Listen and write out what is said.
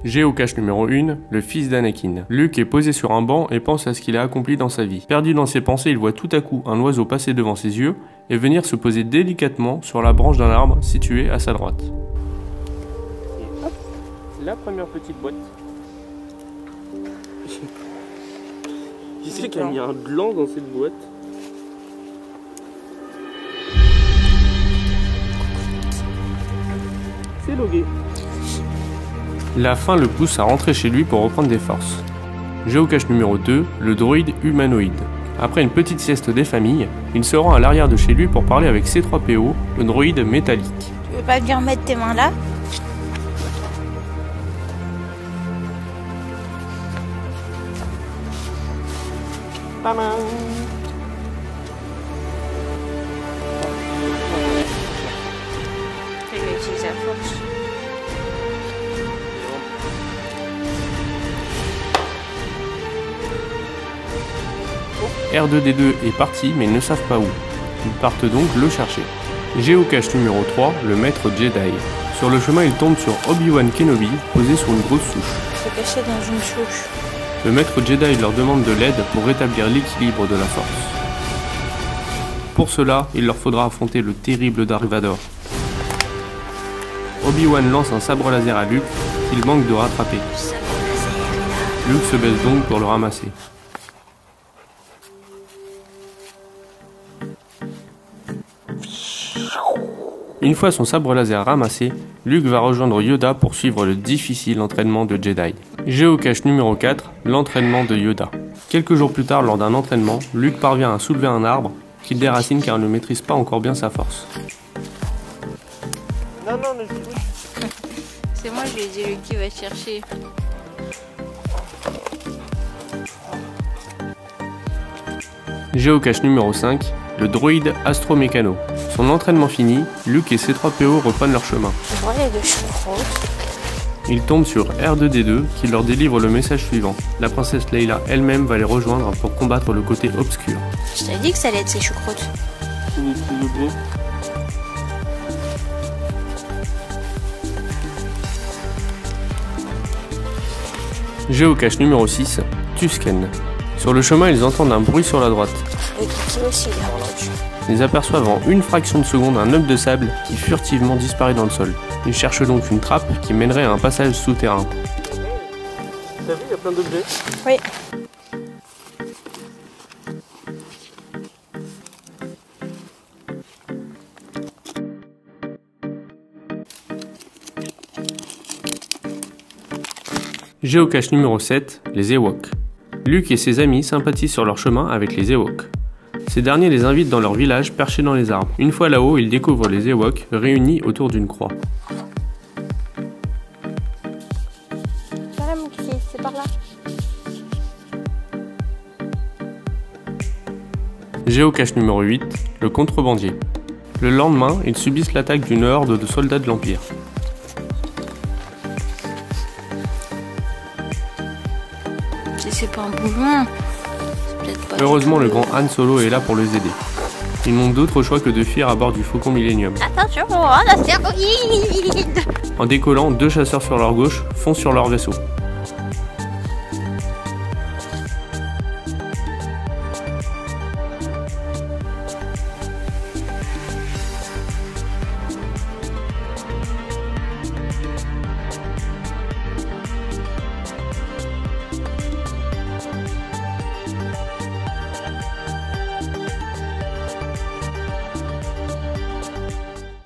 Géocache numéro 1, le fils d'Anakin. Luke est posé sur un banc et pense à ce qu'il a accompli dans sa vie. Perdu dans ses pensées, il voit tout à coup un oiseau passer devant ses yeux et venir se poser délicatement sur la branche d'un arbre situé à sa droite. Et hop, la première petite boîte. Qui c'est qui a mis un gland dans cette boîte? C'est Logué. La faim le pousse à rentrer chez lui pour reprendre des forces. Géocache numéro 2, le droïde humanoïde. Après une petite sieste des familles, il se rend à l'arrière de chez lui pour parler avec C3PO, le droïde métallique. Tu veux pas bien mettre tes mains là? Maman. Il va utiliser la force. R2-D2 est parti mais ils ne savent pas où. Ils partent donc le chercher. Géocache numéro 3, le maître Jedi. Sur le chemin, ils tombent sur Obi-Wan Kenobi, posé sur une grosse souche. Se cacher dans une souche. Le maître Jedi leur demande de l'aide pour rétablir l'équilibre de la force. Pour cela, il leur faudra affronter le terrible Dark Vador. Obi-Wan lance un sabre laser à Luke, qu'il manque de rattraper. Luke se baisse donc pour le ramasser. Une fois son sabre laser ramassé, Luke va rejoindre Yoda pour suivre le difficile entraînement de Jedi. Géocache numéro 4, l'entraînement de Yoda. Quelques jours plus tard, lors d'un entraînement, Luke parvient à soulever un arbre qu'il déracine car il ne maîtrise pas encore bien sa force. Non, c'est moi, je lui ai dit Luke qui va chercher. Géocache numéro 5, le droïde astromécano. Son entraînement fini, Luke et C3PO reprennent leur chemin. Ils tombent sur R2-D2 qui leur délivre le message suivant. La princesse Leila elle-même va les rejoindre pour combattre le côté obscur. Je t'ai dit que ça allait être ces choucroutes. Géocache numéro 6, Tusken. Sur le chemin, ils entendent un bruit sur la droite. Ils aperçoivent en une fraction de seconde un œuf de sable qui furtivement disparaît dans le sol. Ils cherchent donc une trappe qui mènerait à un passage souterrain. T'as vu, il y a plein d'objets? Oui. Géocache numéro 7, les Ewoks. Luke et ses amis sympathisent sur leur chemin avec les Ewoks. Ces derniers les invitent dans leur village perché dans les arbres. Une fois là-haut, ils découvrent les Ewoks réunis autour d'une croix. Voilà mon petit, c'est par là. Géocache numéro 8, le contrebandier. Le lendemain, ils subissent l'attaque d'une horde de soldats de l'Empire. Si c'est pas un boulon, c'est peut-être pas... Heureusement, le grand Han Solo est là pour les aider. Ils n'ont d'autre choix que de fuir à bord du Faucon Millenium. Attention, l'astéroïde! En décollant, deux chasseurs sur leur gauche foncent sur leur vaisseau.